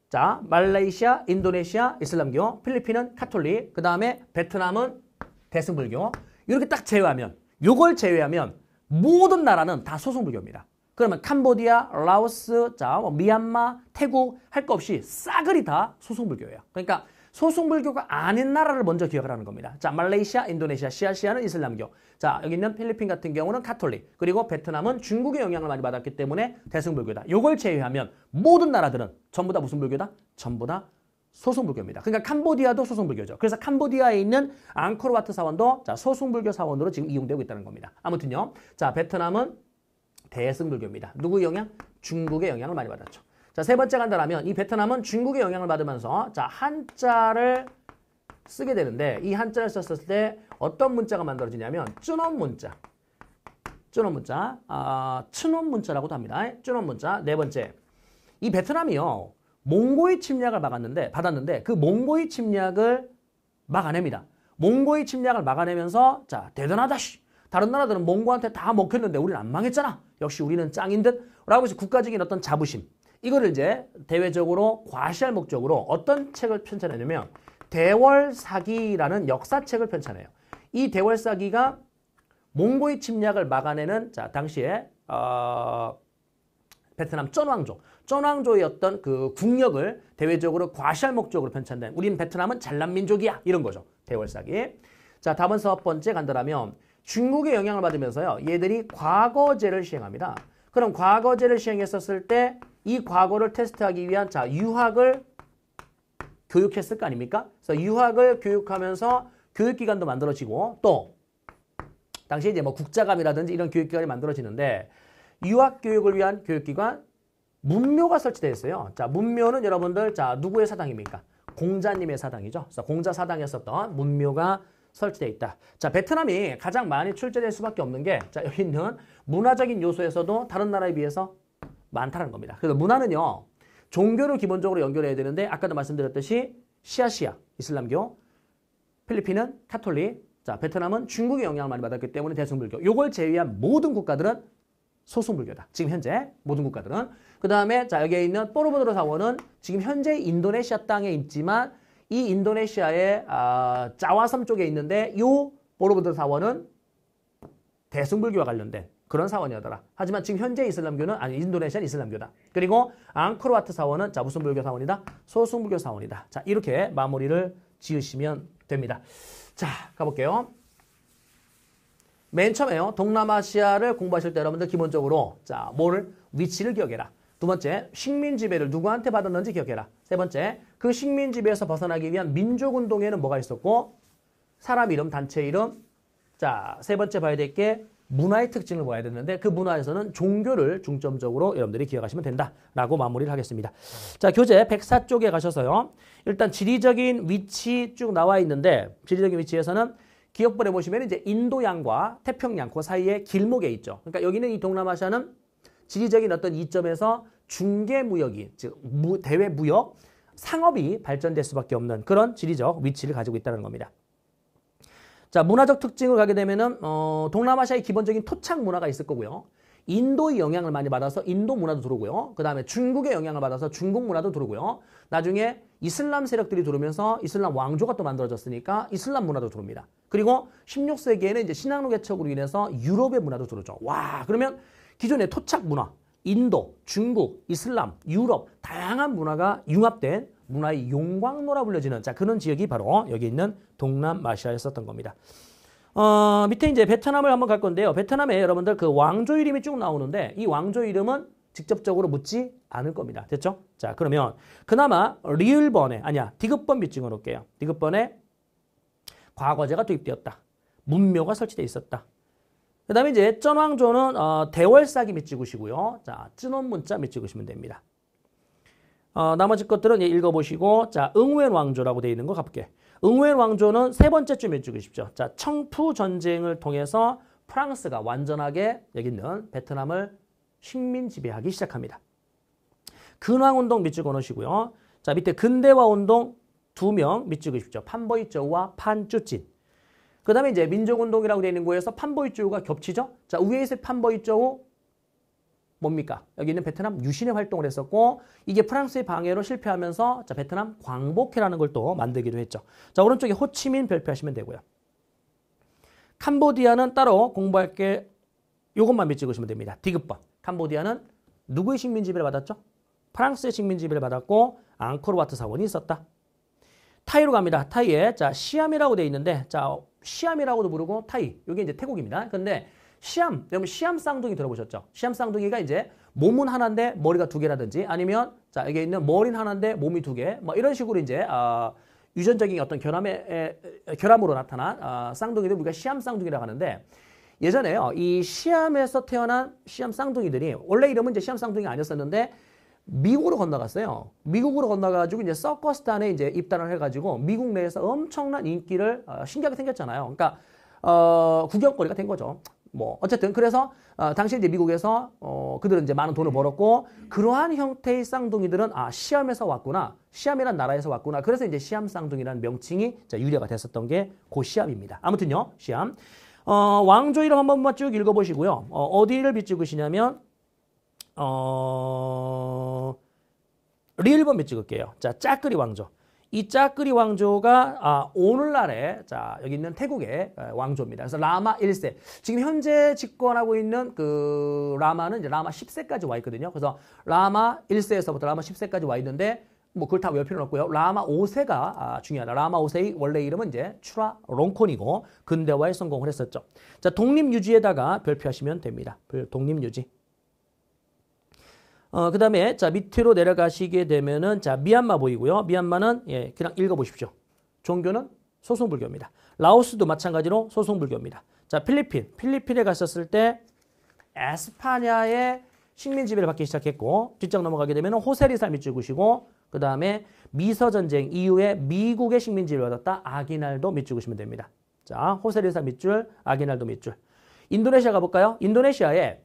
자, 말레이시아, 인도네시아, 이슬람교, 필리핀은 카톨릭, 그 다음에 베트남은 대승불교. 이렇게 딱 제외하면, 요걸 제외하면 모든 나라는 다 소승불교입니다. 그러면 캄보디아, 라오스, 자, 미얀마, 태국 할 거 없이 싸그리 다 소승불교예요. 그러니까 소승불교가 아닌 나라를 먼저 기억을 하는 겁니다. 자, 말레이시아, 인도네시아, 시아시아는 이슬람교. 자, 여기 있는 필리핀 같은 경우는 카톨릭. 그리고 베트남은 중국의 영향을 많이 받았기 때문에 대승불교다. 요걸 제외하면 모든 나라들은 전부 다 무슨 불교다? 전부 다 소승불교입니다. 그러니까 캄보디아도 소승불교죠. 그래서 캄보디아에 있는 앙코르와트 사원도 자, 소승불교 사원으로 지금 이용되고 있다는 겁니다. 아무튼요. 자, 베트남은 대승불교입니다. 누구의 영향? 중국의 영향을 많이 받았죠. 자, 세 번째 간다라면 이 베트남은 중국의 영향을 받으면서 자, 한자를 쓰게 되는데 이 한자를 썼을 때 어떤 문자가 만들어지냐면 쯔논 문자. 쯔논 문자. 츠논 문자라고도 합니다. 쯔논 문자. 네 번째. 이 베트남이요. 몽고의 침략을 받았는데 그 몽고의 침략을 막아냅니다. 몽고의 침략을 막아내면서 자, 대단하다. 다른 나라들은 몽고한테 다 먹혔는데 우리는 안 망했잖아. 역시 우리는 짱인 듯. 라고 해서 국가적인 어떤 자부심. 이거를 이제 대외적으로 과시할 목적으로 어떤 책을 편찬했냐면 대월사기라는 역사책을 편찬해요. 이 대월사기가 몽고의 침략을 막아내는 자, 당시에 베트남 쩐왕조의 어떤 그 국력을 대외적으로 과시할 목적으로 편찬된 우린 베트남은 잘난 민족이야 이런 거죠. 대월사기. 자, 다음 첫 번째 간다라면 중국의 영향을 받으면서요. 얘들이 과거제를 시행합니다. 그럼 과거제를 시행했었을 때 이 과거를 테스트하기 위한 자, 유학을 교육했을 거 아닙니까? 그래서 유학을 교육하면서 교육기관도 만들어지고 또 당시에 이제 뭐 국자감이라든지 이런 교육기관이 만들어지는데 유학 교육을 위한 교육기관 문묘가 설치되어 있어요. 자, 문묘는 여러분들 자, 누구의 사당입니까? 공자님의 사당이죠. 그래서 공자 사당에 썼던 문묘가 설치되어 있다. 자, 베트남이 가장 많이 출제될 수밖에 없는 게 자, 여기 있는 문화적인 요소에서도 다른 나라에 비해서 많다는 겁니다. 그래서 문화는요. 종교를 기본적으로 연결해야 되는데 아까도 말씀드렸듯이 시아 이슬람교, 필리핀은 카톨릭, 자, 베트남은 중국의 영향을 많이 받았기 때문에 대승불교. 요걸 제외한 모든 국가들은 소승불교다. 지금 현재 모든 국가들은. 그 다음에 자, 여기에 있는 보로부드로 사원은 지금 현재 인도네시아 땅에 있지만 이 인도네시아의 자와섬 쪽에 있는데 요 보로부드로 사원은 대승불교와 관련된 그런 사원이었더라. 하지만 지금 현재 이슬람교는 아니 인도네시아는 이슬람교다. 그리고 앙코르와트 사원은 자, 무슨 불교 사원이다? 소승불교 사원이다. 자, 이렇게 마무리를 지으시면 됩니다. 자, 가볼게요. 맨 처음에요. 동남아시아를 공부하실 때 여러분들 기본적으로 자, 위치를 기억해라. 두 번째, 식민 지배를 누구한테 받았는지 기억해라. 세 번째, 그 식민 지배에서 벗어나기 위한 민족 운동에는 뭐가 있었고 사람 이름, 단체 이름. 자, 세 번째 봐야 될 게 문화의 특징을 봐야 되는데 그 문화에서는 종교를 중점적으로 여러분들이 기억하시면 된다라고 마무리를 하겠습니다. 자, 교재 104쪽에 가셔서요. 일단 지리적인 위치 쭉 나와 있는데 지리적인 위치에서는 기억본에 보시면 이제 인도양과 태평양 그 사이에 길목에 있죠. 그러니까 여기는 이 동남아시아는 지리적인 어떤 이점에서 중개무역이 즉 대외 무역, 상업이 발전될 수밖에 없는 그런 지리적 위치를 가지고 있다는 겁니다. 자, 문화적 특징을 가게 되면은 동남아시아의 기본적인 토착 문화가 있을 거고요. 인도의 영향을 많이 받아서 인도 문화도 들어오고요. 그 다음에 중국의 영향을 받아서 중국 문화도 들어오고요. 나중에 이슬람 세력들이 들어오면서 이슬람 왕조가 또 만들어졌으니까 이슬람 문화도 들어옵니다. 그리고 16세기에는 이제 신앙로 개척으로 인해서 유럽의 문화도 들어오죠. 와, 그러면 기존의 토착 문화, 인도, 중국, 이슬람, 유럽 다양한 문화가 융합된 문화의 용광로라 불려지는 자, 그런 지역이 바로 여기 있는 동남아시아였었던 겁니다. 밑에 이제 베트남을 한번 갈 건데요. 베트남에 여러분들 그 왕조 이름이 쭉 나오는데 이 왕조 이름은 직접적으로 묻지 않을 겁니다. 됐죠? 자, 그러면 그나마 리을번에 아니야 디귿번 밑 찍어 놓을게요. 디귿번에 과거제가 도입되었다. 문묘가 설치되어 있었다. 그 다음에 이제 쩐왕조는 대월사기 밑 찍으시고요. 자, 쯔논 문자 밑 찍으시면 됩니다. 나머지 것들은 읽어보시고 자, 응웬 왕조라고 되어 있는 거 가볼게. 응웬 왕조는 세 번째쯤에 찍으십시오. 자, 청푸 전쟁을 통해서 프랑스가 완전하게 여기 있는 베트남을 식민 지배하기 시작합니다. 근황운동 밑 찍어 놓으시고요. 자, 밑에 근대화 운동 2명 밑 찍으십시오. 판보이쩌우와 판쭈찐. 그 다음에 이제 민족운동이라고 되어 있는 거에서 판보이쩌우가 겹치죠. 자, 위에 있을 판보이쩌우 뭡니까? 여기 있는 베트남 유신의 활동을 했었고 이게 프랑스의 방해로 실패하면서 자, 베트남 광복회라는 걸 또 만들기도 했죠. 자, 오른쪽에 호치민 별표하시면 되고요. 캄보디아는 따로 공부할 게 요것만 밑 찍으시면 됩니다. 디귿번. 캄보디아는 누구의 식민 지배를 받았죠? 프랑스의 식민 지배를 받았고 앙코르와트 사원이 있었다. 타이로 갑니다. 타이에 자, 시암이라고 되어 있는데 자, 시암이라고도 부르고 타이. 이게 이제 태국입니다. 근데 시암, 여러분 시암 쌍둥이 들어보셨죠? 시암 쌍둥이가 이제 몸은 하나인데 머리가 두 개라든지 아니면 자, 여기 있는 머리는 하나인데 몸이 두 개. 뭐 이런 식으로 이제 유전적인 어떤 결함으로 나타난 쌍둥이들 우리가 시암 쌍둥이라고 하는데 예전에요. 이 시암에서 태어난 시암 쌍둥이들이 원래 이름은 이제 시암 쌍둥이가 아니었었는데 미국으로 건너갔어요. 미국으로 건너가지고 이제 서커스단에 이제 입단을 해가지고 미국 내에서 엄청난 인기를 신기하게 생겼잖아요. 그러니까 구경거리가 된 거죠. 뭐 어쨌든 그래서 당시 이제 미국에서 그들은 이제 많은 돈을 벌었고 그러한 형태의 쌍둥이들은 시암에서 왔구나. 시암이라는 나라에서 왔구나. 그래서 이제 시암 쌍둥이라는 명칭이 유래가 됐었던 게 그 시암입니다. 아무튼요, 시암. 왕조 이름 한 번만 쭉 읽어보시고요. 어디를 비추시냐면 리을번 비찍을게요. 자, 짜끄리 왕조. 이 짜끄리 왕조가 오늘날의 여기 있는 태국의 왕조입니다. 그래서 라마 1세. 지금 현재 집권하고 있는 그 라마는 이제 라마 10세까지 와 있거든요. 그래서 라마 1세에서부터 라마 10세까지 와 있는데 뭐 그걸 다 외울 필요는 없고요. 라마 5세가 중요하다. 라마 5세의 원래 이름은 이제 추라 롱콘이고 근대화에 성공을 했었죠. 자, 독립유지에다가 별표하시면 됩니다. 독립유지. 그 다음에 밑으로 내려가시게 되면은 미얀마 보이고요. 미얀마는 그냥 읽어보십시오. 종교는 소송불교입니다. 라오스도 마찬가지로 소송불교입니다. 자, 필리핀에 갔었을 때 에스파냐의 식민 지배를 받기 시작했고 뒷장 넘어가게 되면은 호세리사 밑줄구시고 그 다음에 미서전쟁 이후에 미국의 식민 지배를 받았다. 아기날도 밑줄구시면 됩니다. 자, 호세리사 밑줄, 아기날도 밑줄. 인도네시아 가볼까요? 인도네시아에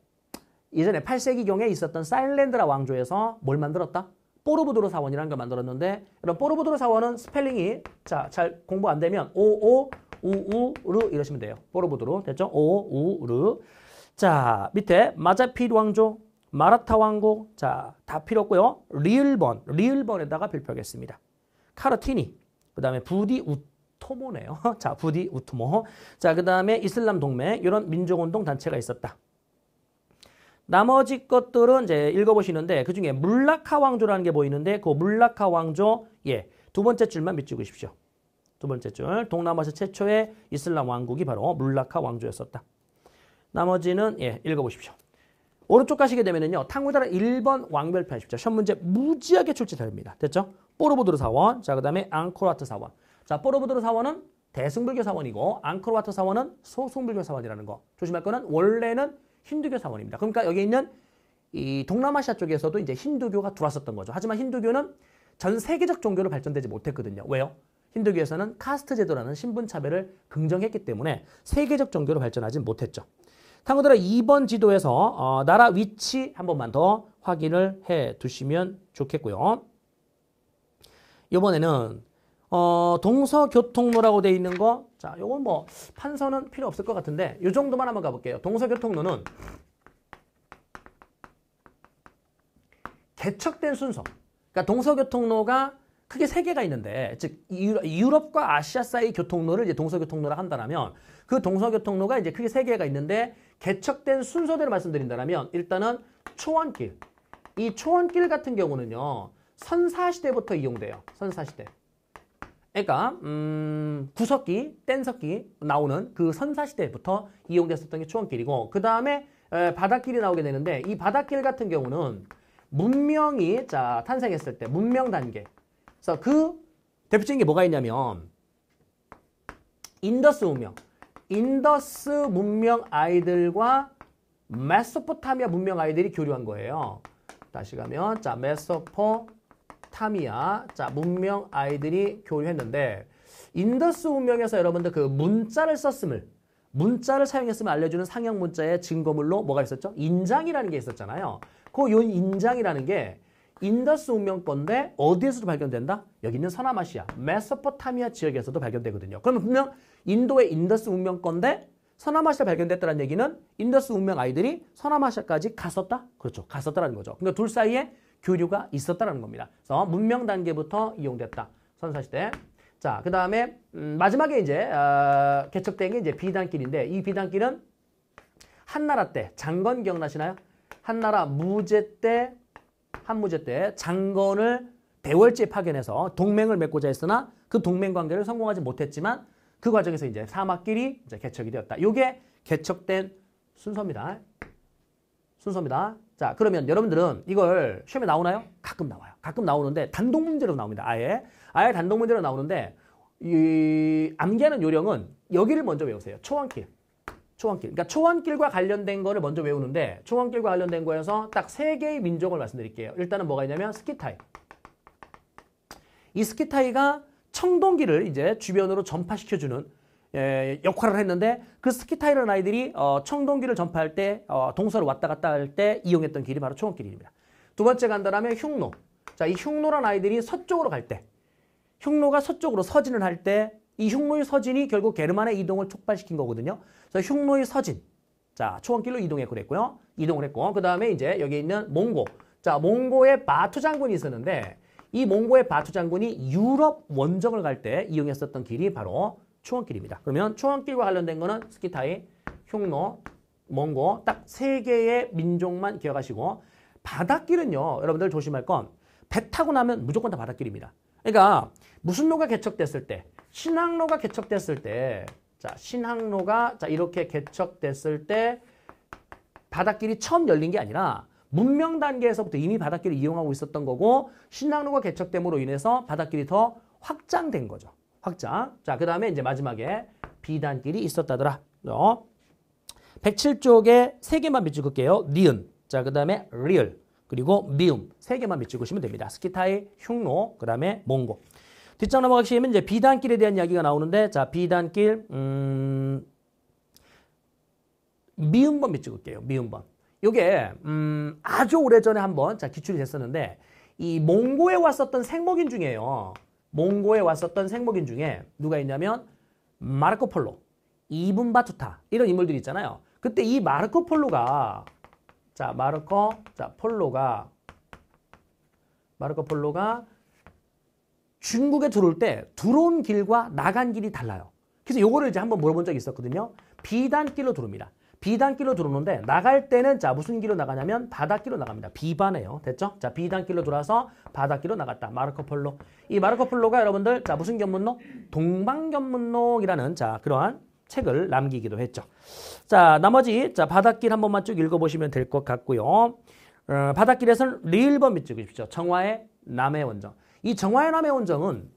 예전에 8세기경에 있었던 사일랜드라 왕조에서 뭘 만들었다? 뽀르부드로 사원이라는 걸 만들었는데 이런 뽀르부드로 사원은 스펠링이 잘 공부 안 되면 오우우르 이러시면 돼요. 뽀르부드로 됐죠? 오우르. 자, 밑에 마자피드 왕조, 마라타 왕국. 자, 다 필요 없고요. 리을번에다가 별표하겠습니다. 카르티니. 그다음에 부디 우토모네요. 자, 부디 우토모. 자, 그다음에 이슬람 동맹 이런 민족운동 단체가 있었다. 나머지 것들은 이제 읽어보시는데 그중에 물라카 왕조라는 게 보이는데 그 물라카 왕조 두 번째 줄만 밑줄그십시오. 두 번째 줄. 동남아시아 최초의 이슬람 왕국이 바로 물라카 왕조였었다. 나머지는 읽어보십시오. 오른쪽 가시게 되면은요. 탕후다라 1번 왕별표 하십시오. 시험 문제 무지하게 출제됩니다. 됐죠? 뽀르부드르 사원. 자, 그다음에 앙코르와트 사원. 자, 뽀르부드르 사원은 대승불교 사원이고 앙코르와트 사원은 소승불교 사원이라는 거. 조심할 거는 원래는 힌두교 사원입니다. 그러니까 여기 있는 이 동남아시아 쪽에서도 이제 힌두교가 들어왔었던 거죠. 하지만 힌두교는 전 세계적 종교로 발전되지 못했거든요. 왜요? 힌두교에서는 카스트 제도라는 신분 차별을 긍정했기 때문에 세계적 종교로 발전하지 못했죠. 탕후다라 2번 지도에서 나라 위치 한 번만 더 확인을 해 두시면 좋겠고요. 이번에는 동서교통로라고 되어 있는 거. 자, 요건 뭐 판서는 필요 없을 것 같은데 요 정도만 한번 가볼게요. 동서교통로는 개척된 순서. 그러니까 동서교통로가 크게 세 개가 있는데, 즉 유럽과 아시아 사이 교통로를 이제 동서교통로라 한다면 그 동서교통로가 이제 크게 세 개가 있는데 개척된 순서대로 말씀드린다면 일단은 초원길. 이 초원길 같은 경우는요. 선사시대부터 이용돼요. 선사시대. 그러니까 구석기, 뗀석기 나오는 그 선사시대부터 이용됐었던 게 초원길이고 그 다음에 바닷길이 나오게 되는데 이 바닷길 같은 경우는 문명이 탄생했을 때 문명 단계. 그래서 그 대표적인 게 뭐가 있냐면 인더스 문명. 인더스 문명 아이들과 메소포타미아 문명 아이들이 교류한 거예요. 다시 가면 메소포타미아 문명 아이들이 교류했는데 인더스 문명에서 여러분들 그 문자를 썼음을 문자를 사용했음을 알려주는 상형 문자의 증거물로 뭐가 있었죠? 인장이라는 게 있었잖아요. 그 인장이라는 게 인더스 문명 건데 어디에서도 발견된다? 여기 있는 서남아시아, 메소포타미아 지역에서도 발견되거든요. 그러면 분명 인도의 인더스 문명 건데 서남아시아 발견됐다는 얘기는 인더스 문명 아이들이 서남아시아까지 갔었다? 그렇죠. 갔었다라는 거죠. 그러니까 둘 사이에 교류가 있었다라는 겁니다. 그래서 문명 단계부터 이용됐다. 선사시대. 자, 그 다음에 마지막에 이제 개척된 게 이제 비단길인데 이 비단길은 한나라 때 장건 기억나시나요? 한나라 무제 때 한무제 때 장건을 대월지에 파견해서 동맹을 맺고자 했으나 그 동맹 관계를 성공하지 못했지만 그 과정에서 이제 사막길이 이제 개척이 되었다. 이게 개척된 순서입니다. 순서입니다. 자, 그러면 여러분들은 이걸 시험에 나오나요? 가끔 나와요. 가끔 나오는데 단독 문제로 나옵니다. 아예 단독 문제로 나오는데 이 암기하는 요령은 여기를 먼저 외우세요. 초원길. 초원길. 그러니까 초원길과 관련된 거를 먼저 외우는데 초원길과 관련된 거에서 딱 3개의 민족을 말씀드릴게요. 일단은 뭐가 있냐면 스키타이. 이 스키타이가 청동기를 이제 주변으로 전파시켜주는 역할을 했는데 그 스키타이라는 아이들이 청동기를 전파할 때 동서로 왔다 갔다 할 때 이용했던 길이 바로 초원길입니다. 두 번째 간다라면 흉노. 자, 이 흉노란 아이들이 서쪽으로 갈 때 흉노가 서쪽으로 서진을 할 때 이 흉노의 서진이 결국 게르만의 이동을 촉발시킨 거거든요. 그래서 흉노의 서진. 자, 초원길로 이동했고요. 이동을 했고 그 다음에 이제 여기 있는 몽고. 자, 몽고의 바투 장군이 있었는데 이 몽고의 바투 장군이 유럽 원정을 갈 때 이용했었던 길이 바로 초원길입니다. 그러면 초원길과 관련된 거는 스키타이, 흉노, 몽고 딱 3개의 민족만 기억하시고 바닷길은요. 여러분들 조심할 건 배 타고 나면 무조건 다 바닷길입니다. 그러니까 무슨 로가 개척됐을 때 신항로가 개척됐을 때 자, 신항로가 자, 이렇게 개척됐을 때 바닷길이 처음 열린 게 아니라 문명 단계에서부터 이미 바닷길을 이용하고 있었던 거고 신항로가 개척됨으로 인해서 바닷길이 더 확장된 거죠. 확장. 자, 그 다음에 이제 마지막에 비단길이 있었다더라. 107쪽에 3개만 밑줄을게요. 니은. 자, 그 다음에 리을. 그리고 미음. 3개만 밑줄으시면 됩니다. 스키타이, 흉노, 그 다음에 몽고. 뒷장 넘어가기 시작하면 이제 비단길에 대한 이야기가 나오는데 자, 비단길 미음번 밑줄을게요. 미음번. 요게 아주 오래전에 한번 자, 기출이 됐었는데 이 몽고에 왔었던 생목인 중에요. 몽고에 왔었던 생목인 중에 누가 있냐면 마르코 폴로, 이븐 바투타 이런 인물들이 있잖아요. 그때 이 마르코 폴로가 자, 마르코 폴로가 중국에 들어올 때 들어온 길과 나간 길이 달라요. 그래서 요거를 이제 한번 물어본 적이 있었거든요. 비단길로 들어옵니다. 비단길로 들어오는데 나갈 때는 자 무슨 길로 나가냐면 바닷길로 나갑니다. 비바네요. 됐죠? 자, 비단길로 들어와서 바닷길로 나갔다. 마르코 폴로. 이 마르코 폴로가 여러분들 자 무슨 견문록? 동방견문록이라는 자 그러한 책을 남기기도 했죠. 자, 나머지 자 바닷길 한 번만 쭉 읽어보시면 될 것 같고요. 바닷길에서는 리을번 밑줄 그십시오. 정화의 남해 원정. 이 정화의 남해 원정은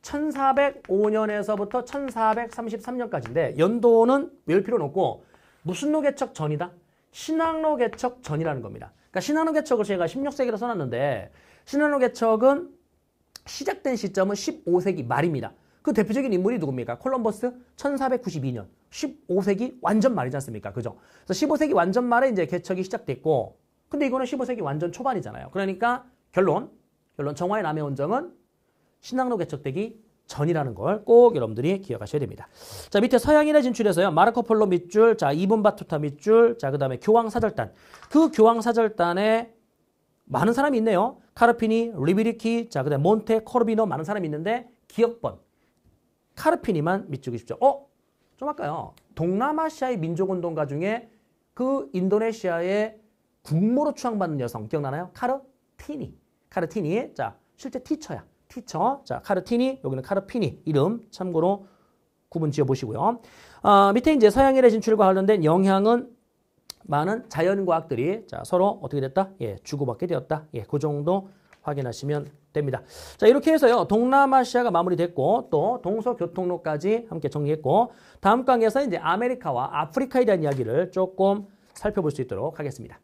1405년에서부터 1433년까지인데 연도는 외울 필요는 없고 무슨 로 개척 전이다? 신항로 개척 전이라는 겁니다. 그러니까 신항로 개척을 제가 16세기로 써놨는데 신항로 개척은 시작된 시점은 15세기 말입니다. 그 대표적인 인물이 누굽니까? 콜럼버스 1492년. 15세기 완전 말이지 않습니까? 그죠? 그래서 15세기 완전 말에 이제 개척이 시작됐고 근데 이거는 15세기 완전 초반이잖아요. 그러니까 결론 정화의 남해 원정은 신항로 개척되기 전이라는 걸 꼭 여러분들이 기억하셔야 됩니다. 자, 밑에 서양인의 진출에서요. 마르코 폴로 밑줄, 자, 이븐 바투타 밑줄, 자, 그 다음에 교황사절단. 그 교황사절단에 많은 사람이 있네요. 카르피니, 리비리키, 자, 그 다음에 몬테, 코르비노 많은 사람이 있는데 기억번. 카르피니만 밑줄 그십시오. 좀 아까요. 동남아시아의 민족운동가 중에 그 인도네시아의 국모로 추앙받는 여성 기억나나요? 카르티니. 자, 실제 티처야. 티처. 자, 카르티니, 여기는 카르피니. 이름 참고로 구분 지어 보시고요. 밑에 이제 서양인의 진출과 관련된 영향은 많은 자연과학들이 자, 서로 어떻게 됐다? 예, 주고받게 되었다. 예, 그 정도 확인하시면 됩니다. 자, 이렇게 해서요. 동남아시아가 마무리됐고 또 동서교통로까지 함께 정리했고 다음 강의에서 이제 아메리카와 아프리카에 대한 이야기를 조금 살펴볼 수 있도록 하겠습니다.